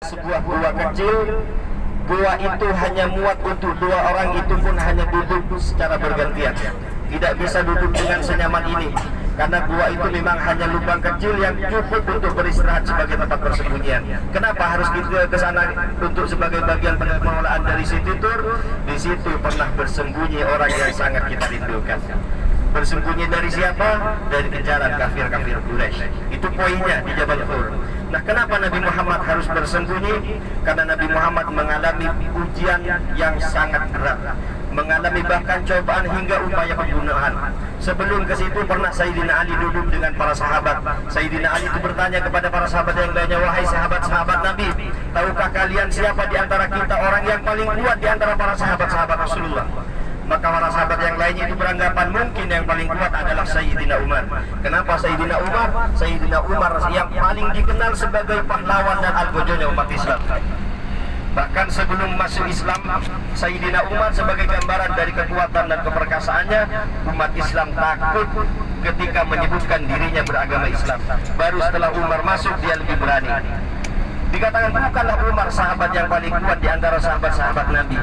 sebuah gua kecil. Gua itu hanya muat untuk 2 orang, itu pun hanya duduk secara bergantian. Tidak bisa duduk dengan senyaman ini, karena gua itu memang hanya lubang kecil yang cukup untuk beristirahat sebagai tempat persembunyian. Kenapa harus kita ke sana untuk sebagai bagian pengelolaan dari situ tur? Di situ pernah bersembunyi orang yang sangat kita rindukan. Bersembunyi dari siapa? Dari kejaran kafir-kafir Quraisy. Itu poinnya di Jabal Thur. Nah, kenapa Nabi Muhammad harus bersembunyi? Karena Nabi Muhammad mengalami ujian yang sangat berat, mengalami bahkan cobaan hingga upaya pembunuhan. Sebelum ke situ pernah Sayyidina Ali duduk dengan para sahabat. Sayyidina Ali itu bertanya kepada para sahabat yang lainnya, "Wahai sahabat-sahabat Nabi, tahukah kalian siapa di antara kita orang yang paling kuat di antara para sahabat-sahabat Rasulullah?" Maka para sahabat yang lainnya itu beranggapan mungkin yang paling kuat adalah Sayyidina Umar. Kenapa Sayyidina Umar? Sayyidina Umar yang paling dikenal sebagai pahlawan dan algojonya umat Islam. Bahkan sebelum masuk Islam, Sayyidina Umar sebagai gambaran dari kekuatan dan keperkasaannya, umat Islam takut ketika menyebutkan dirinya beragama Islam. Baru setelah Umar masuk, dia lebih berani. Dikatakan bukanlah Umar sahabat yang paling kuat di antara sahabat-sahabat Nabi.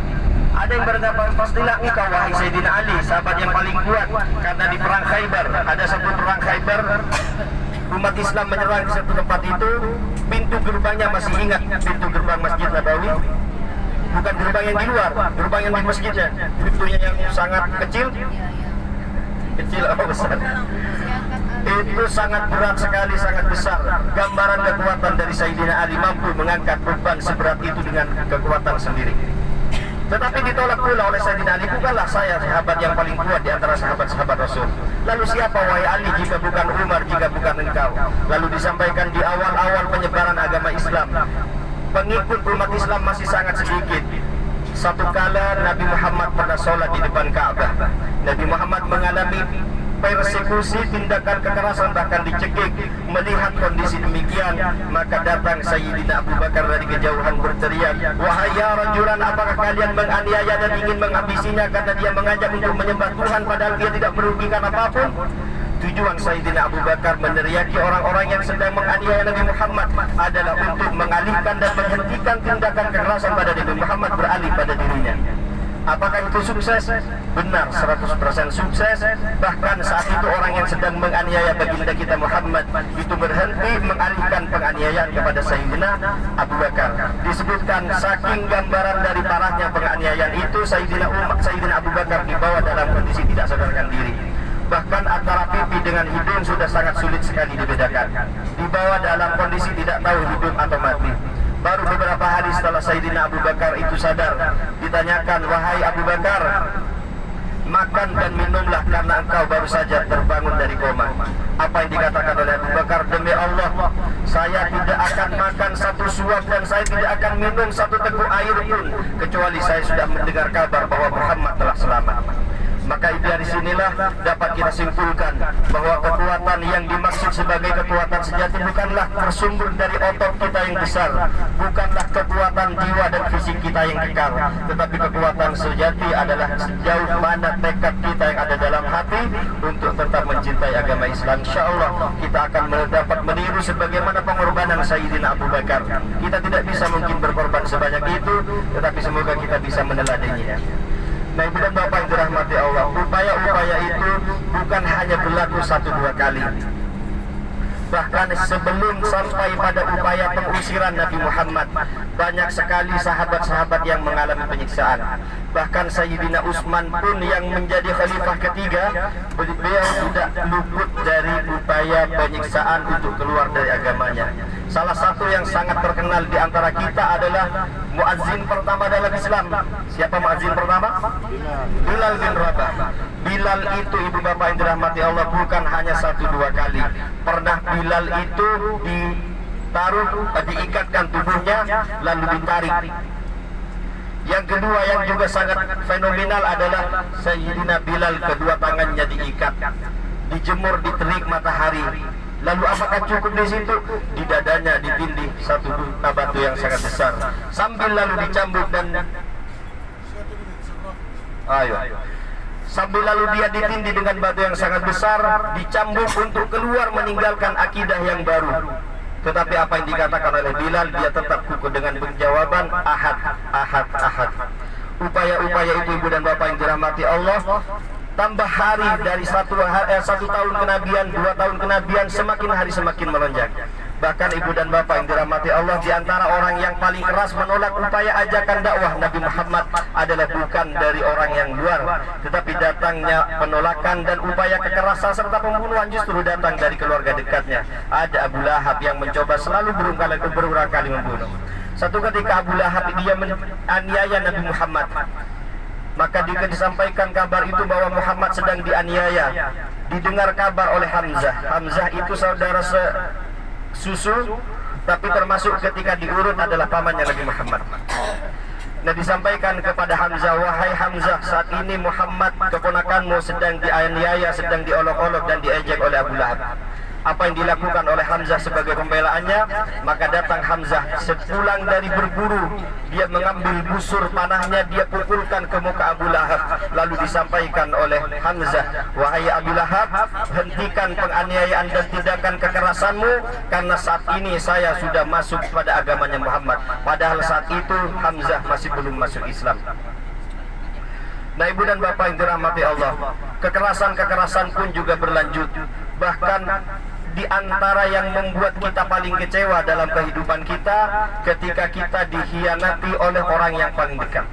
Ada yang beranggapan pastilah engkau wahai Sayyidina Ali, sahabat yang paling kuat, karena di perang Khaybar, ada satu perang Khaybar, umat Islam menyerang di satu tempat itu, pintu gerbangnya masih ingat, pintu gerbang Masjid Nabawi, bukan gerbang yang di luar, gerbang yang di masjidnya, pintunya yang sangat kecil apa besar? Itu sangat berat sekali, sangat besar. Gambaran kekuatan dari Sayyidina Ali, mampu mengangkat beban seberat itu dengan kekuatan sendiri. Tetapi ditolak pula oleh Sayyidina Ali, bukanlah saya sahabat yang paling kuat di antara sahabat-sahabat Rasul. Lalu siapa wahai Ali jika bukan Umar, jika bukan engkau? Lalu disampaikan di awal-awal penyebaran agama Islam, pengikut umat Islam masih sangat sedikit. Satu kala Nabi Muhammad pernah sholat di depan Ka'bah. Nabi Muhammad mengalami persekusi, tindakan kekerasan, bahkan dicekik. Melihat kondisi demikian, maka datang Sayyidina Abu Bakar dari kejauhan berteriak, "Wahai ya rajulan, apakah kalian menganiaya dan ingin menghabisinya karena dia mengajak untuk menyembah Tuhan padahal dia tidak merugikan apapun?" Tujuan Sayyidina Abu Bakar meneriaki orang-orang yang sedang menganiaya Nabi Muhammad adalah untuk mengalihkan dan menghentikan tindakan kekerasan pada Nabi Muhammad beralih pada dirinya. Apakah itu sukses? Benar, 100% sukses. Bahkan saat itu orang yang sedang menganiaya baginda kita Muhammad itu berhenti mengalihkan penganiayaan kepada Sayyidina Abu Bakar. Disebutkan saking gambaran dari parahnya penganiayaan itu, Sayyidina Abu Bakar dibawa dalam kondisi tidak sadarkan diri. Bahkan antara pipi dengan hidung sudah sangat sulit sekali dibedakan. Dibawa dalam kondisi tidak tahu hidup atau mati. Baru beberapa hari setelah Sayyidina Abu Bakar itu sadar, ditanyakan, "Wahai Abu Bakar, makan dan minumlah karena engkau baru saja terbangun dari koma." Apa yang dikatakan oleh Abu Bakar? "Demi Allah, saya tidak akan makan satu suap dan saya tidak akan minum satu teguk air pun kecuali saya sudah mendengar kabar bahwa Muhammad telah selamat." Maka dari sinilah dapat kita simpulkan bahwa kekuatan yang dimaksud sebagai kekuatan sejati bukanlah bersumber dari otot kita yang besar, bukanlah kekuatan jiwa dan fisik kita yang kekal, tetapi kekuatan sejati adalah sejauh mana tekad kita yang ada dalam hati untuk tetap mencintai agama Islam. InsyaAllah kita akan dapat meniru sebagaimana pengorbanan Sayyidina Abu Bakar. Kita tidak bisa mungkin berkorban sebanyak itu, tetapi semoga kita bisa meneladaninya. Nah, ibu dan bapak yang dirahmati Allah, upaya-upaya itu bukan hanya berlaku 1-2 kali. Bahkan sebelum sampai pada upaya pengusiran Nabi Muhammad, banyak sekali sahabat-sahabat yang mengalami penyiksaan. Bahkan Sayyidina Utsman pun yang menjadi khalifah ketiga, beliau tidak luput dari upaya penyiksaan untuk keluar dari agamanya. Salah satu yang sangat terkenal di antara kita adalah muazzin pertama dalam Islam. Siapa muazzin pertama? Bilal bin Rabah. Bilal itu, ibu bapak yang dirahmati Allah, bukan hanya 1-2 kali. Pernah Bilal itu diikatkan tubuhnya lalu ditarik. Yang kedua yang juga sangat fenomenal adalah Sayyidina Bilal, kedua tangannya diikat, dijemur di terik matahari. Lalu apakah cukup di situ? Di dadanya ditindih satu batu yang sangat besar, sambil lalu dicambuk dan sambil lalu dia ditindih dengan batu yang sangat besar, dicambuk untuk keluar meninggalkan akidah yang baru. Tetapi apa yang dikatakan oleh Bilal, dia tetap kukuh dengan jawaban ahad, ahad, ahad. Upaya-upaya itu ibu dan bapak yang dirahmati Allah, tambah hari dari satu tahun kenabian, 2 tahun kenabian, semakin hari semakin melonjak. Bahkan ibu dan bapak yang dirahmati Allah, di antara orang yang paling keras menolak upaya ajakan dakwah Nabi Muhammad adalah bukan dari orang yang luar, tetapi datangnya penolakan dan upaya kekerasan serta pembunuhan justru datang dari keluarga dekatnya. Ada Abu Lahab yang mencoba selalu berulang kali membunuh. Satu ketika Abu Lahab dia menganiaya Nabi Muhammad, maka disampaikan kabar itu bahwa Muhammad sedang dianiaya. Didengar kabar oleh Hamzah. Hamzah itu saudara susu, tapi termasuk ketika diurut adalah pamannya Nabi Muhammad. Nah, disampaikan kepada Hamzah, wahai Hamzah, saat ini Muhammad keponakanmu sedang dianiaya, sedang diolok-olok dan diejek oleh Abu Lahab. Apa yang dilakukan oleh Hamzah sebagai pembelaannya? Maka datang Hamzah sepulang dari berburu, dia mengambil busur panahnya, dia pukulkan ke muka Abu Lahab. Lalu disampaikan oleh Hamzah, wahai Abu Lahab, hentikan penganiayaan dan tindakan kekerasanmu, karena saat ini saya sudah masuk pada agamanya Muhammad. Padahal saat itu Hamzah masih belum masuk Islam. Nah, ibu dan bapak yang dirahmati Allah, kekerasan-kekerasan pun juga berlanjut. Bahkan di antara yang membuat kita paling kecewa dalam kehidupan kita, ketika kita dikhianati oleh orang yang paling dekat.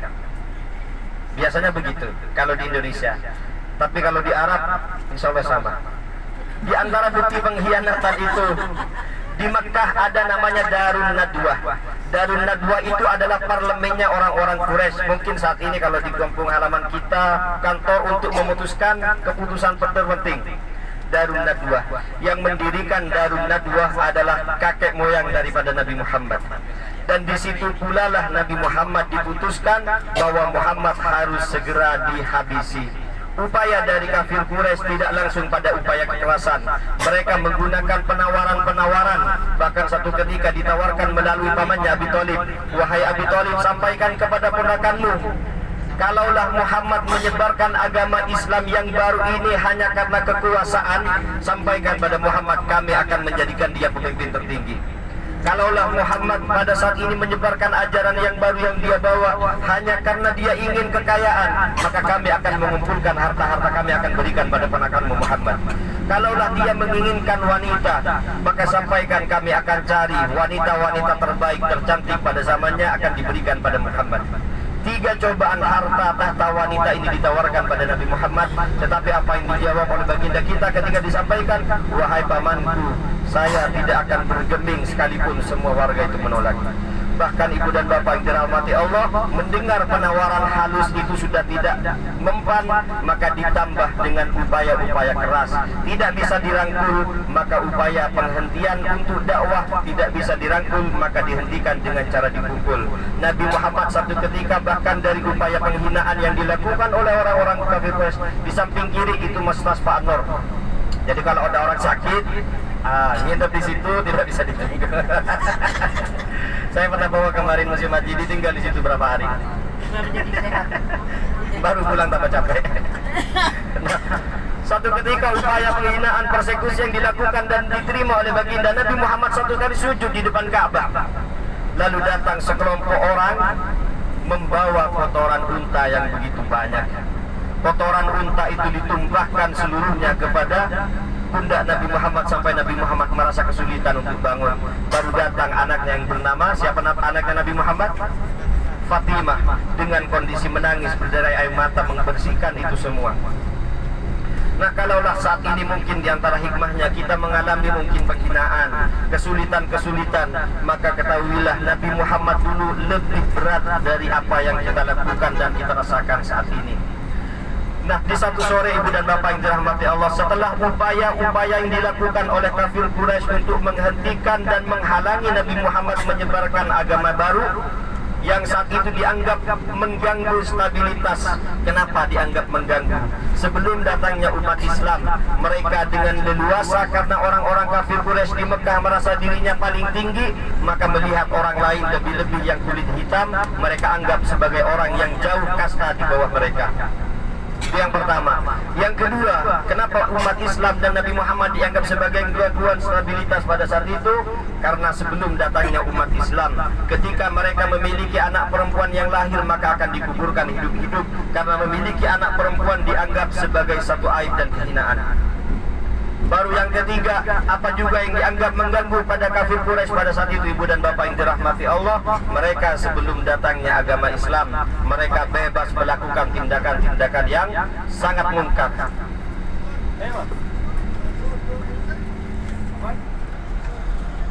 Biasanya begitu kalau di Indonesia. Tapi kalau di Arab, insya Allah sama. Di antara bukti pengkhianatan itu, di Mekah ada namanya Darun Nadwah. Darun Nadwah itu adalah parlemennya orang-orang Quraisy. Mungkin saat ini kalau di kampung halaman kita, kantor untuk memutuskan keputusan terpenting. Darun Nadwah. Yang mendirikan Darun Nadwah adalah kakek moyang daripada Nabi Muhammad. Dan di situ pula lah Nabi Muhammad diputuskan bahwa Muhammad harus segera dihabisi. Upaya dari kafir Quraisy tidak langsung pada upaya kekerasan. Mereka menggunakan penawaran-penawaran. Bahkan satu ketika ditawarkan melalui pamannya Abi Thalib, wahai Abi Thalib, sampaikan kepada ponakanmu, kalaulah Muhammad menyebarkan agama Islam yang baru ini hanya karena kekuasaan, sampaikan pada Muhammad, kami akan menjadikan dia pemimpin tertinggi. Kalaulah Muhammad pada saat ini menyebarkan ajaran yang baru yang dia bawa hanya karena dia ingin kekayaan, maka kami akan mengumpulkan harta-harta kami akan berikan pada ponakanmu Muhammad. Kalaulah dia menginginkan wanita, maka sampaikan kami akan cari wanita-wanita terbaik tercantik pada zamannya akan diberikan pada Muhammad. 3 cobaan harta tahta wanita ini ditawarkan pada Nabi Muhammad. Tetapi apa yang dijawab oleh baginda kita ketika disampaikan, wahai pamanku, saya tidak akan bergeming sekalipun semua warga itu menolak. Bahkan ibu dan bapak yang dirahmati Allah, mendengar penawaran halus itu sudah tidak mempan, maka ditambah dengan upaya-upaya keras. Tidak bisa dirangkul, maka upaya penghentian untuk dakwah tidak bisa dirangkul, maka dihentikan dengan cara dipukul. Nabi Muhammad satu ketika bahkan dari upaya penghinaan yang dilakukan oleh orang-orang kafir Quraisy, di samping kiri itu Mustasfa An-Nur. Jadi kalau ada orang sakit, nginep di situ tidak bisa ditunggu. Saya pernah bawa kemarin Museum Haji, tinggal di situ berapa hari. Baru pulang tambah capek. Nah, satu ketika upaya penghinaan, persekusi yang dilakukan dan diterima oleh baginda Nabi Muhammad satu kali sujud di depan Ka'bah. Lalu datang sekelompok orang membawa kotoran unta yang begitu banyak. Kotoran unta itu ditumpahkan seluruhnya kepada pundak Nabi Muhammad sampai Nabi Muhammad merasa kesulitan untuk bangun. Baru datang anaknya yang bernama, siapa anaknya Nabi Muhammad? Fatimah, dengan kondisi menangis berderai air mata membersihkan itu semua. Nah, kalaulah saat ini mungkin diantara hikmahnya kita mengalami mungkin penghinaan, kesulitan-kesulitan, maka ketahuilah Nabi Muhammad dulu lebih berat dari apa yang kita lakukan dan kita rasakan saat ini. Nah, di satu sore ibu dan bapak yang dirahmati Allah, setelah upaya-upaya yang dilakukan oleh kafir Quraisy untuk menghentikan dan menghalangi Nabi Muhammad menyebarkan agama baru yang saat itu dianggap mengganggu stabilitas. Kenapa dianggap mengganggu? Sebelum datangnya umat Islam, mereka dengan leluasa karena orang-orang kafir Quraisy di Mekah merasa dirinya paling tinggi, maka melihat orang lain lebih-lebih yang kulit hitam, mereka anggap sebagai orang yang jauh kasta di bawah mereka. Itu yang pertama. Yang kedua, kenapa umat Islam dan Nabi Muhammad dianggap sebagai gangguan stabilitas pada saat itu? Karena sebelum datangnya umat Islam, ketika mereka memiliki anak perempuan yang lahir, maka akan dikuburkan hidup-hidup, karena memiliki anak perempuan dianggap sebagai satu aib dan kehinaan. Baru yang ketiga, apa juga yang dianggap mengganggu pada kafir Quraisy pada saat itu, ibu dan bapak yang dirahmati Allah, mereka sebelum datangnya agama Islam, mereka bebas melakukan tindakan-tindakan yang sangat munkar.